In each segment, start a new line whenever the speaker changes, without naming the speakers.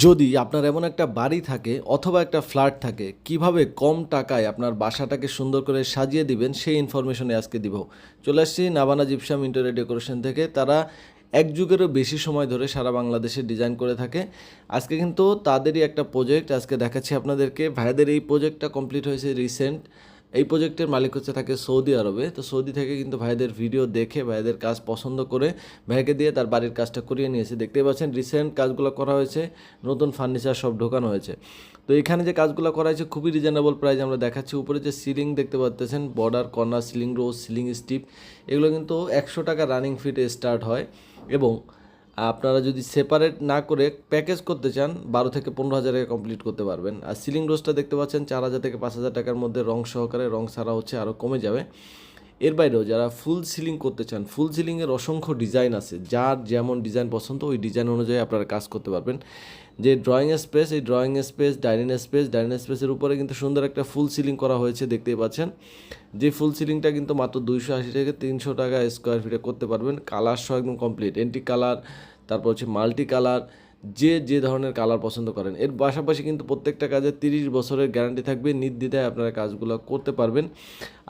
যদি আপনার এমন একটা বাড়ি থাকে অথবা একটা ফ্ল্যাট থাকে, কিভাবে কম টাকায় আপনার বাসাটাকে সুন্দর করে সাজিয়ে দিবেন সেই ইনফরমেশনে আজকে দিব। চলে আসছি নাভানা জিপসাম ইন্টেরিয়র ডেকোরেশন থেকে। তারা এক যুগেরও বেশি সময় ধরে সারা বাংলাদেশে ডিজাইন করে থাকে। আজকে কিন্তু তাদেরই একটা প্রজেক্ট আজকে দেখাচ্ছি আপনাদেরকে। ভাইদের এই প্রজেক্টটা কমপ্লিট হয়েছে রিসেন্ট। এই প্রজেক্টের মালিক হচ্ছে থাকে সৌদি আরবে। তো সৌদি থেকে কিন্তু ভাইদের ভিডিও দেখে ভাইদের কাজ পছন্দ করে ভাইকে দিয়ে তার বাড়ির কাজটা করিয়ে নিয়েছে। দেখতেই পাচ্ছেন রিসেন্ট কাজগুলো করা হয়েছে, নতুন ফার্নিচার সব ঢোকানো হয়েছে। তো এখানে যে কাজগুলো করা হয়েছে খুবই রিজনেবল প্রাইস আমরা দেখাচ্ছি। উপরে যে সিলিং দেখতে পাচ্ছেন, border, corner, ceiling rose, ceiling strip, এগুলো কিন্তু 100 টাকা রানিং ফিটে স্টার্ট হয়। এবং আপনারা যদি সেপারেট না করে প্যাকেজ করতে চান 12 থেকে 15 হাজারে কমপ্লিট করতে পারবেন। আর সিলিং রোজটা দেখতে পাচ্ছেন 4,000 থেকে 5,000 টাকার মধ্যে রং সহকারে, রং ছাড়া হচ্ছে আরও কমে যাবে। এর বাইরেও যারা ফুল সিলিং করতে চান, ফুল সিলিংয়ের অসংখ্য ডিজাইন আছে, যার যেমন ডিজাইন পছন্দ ওই ডিজাইন অনুযায়ী আপনারা কাজ করতে পারবেন। যে ড্রয়িং স্পেস, এই ড্রয়িং স্পেস, ডাইনিং স্পেসের উপরে কিন্তু সুন্দর একটা ফুল সিলিং করা হয়েছে দেখতেই পাচ্ছেন। যে ফুল সিলিংটা কিন্তু মাত্র 280 থেকে 300 টাকা স্কোয়ার ফিটে করতে পারবেন। কালার সহ একদম কমপ্লিট, এন্টিক কালার, তারপর হচ্ছে মাল্টি কালার, যে ধরনের কালার পছন্দ করেন। এর পাশাপাশি কিন্তু প্রত্যেকটা কাজে 30 বছরের গ্যারান্টি থাকবে। নির্দ্বিধায় আপনারা কাজগুলো করতে পারবেন।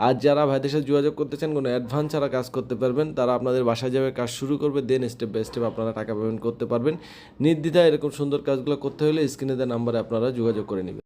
আর যারা ভাইদের সাথে যোগাযোগ করতে চান, কোনো অ্যাডভান্স ছাড়া কাজ করতে পারবেন, তারা আপনাদের বাসায় যাবে, কাজ শুরু করবে, দেন স্টেপ বাই স্টেপ আপনারা টাকা পেমেন্ট করতে পারবেন। নির্দ্বিধায় এরকম সুন্দর কাজগুলো করতে হলে স্ক্রিনে দেওয়া নাম্বারে আপনারা যোগাযোগ করে নেবেন।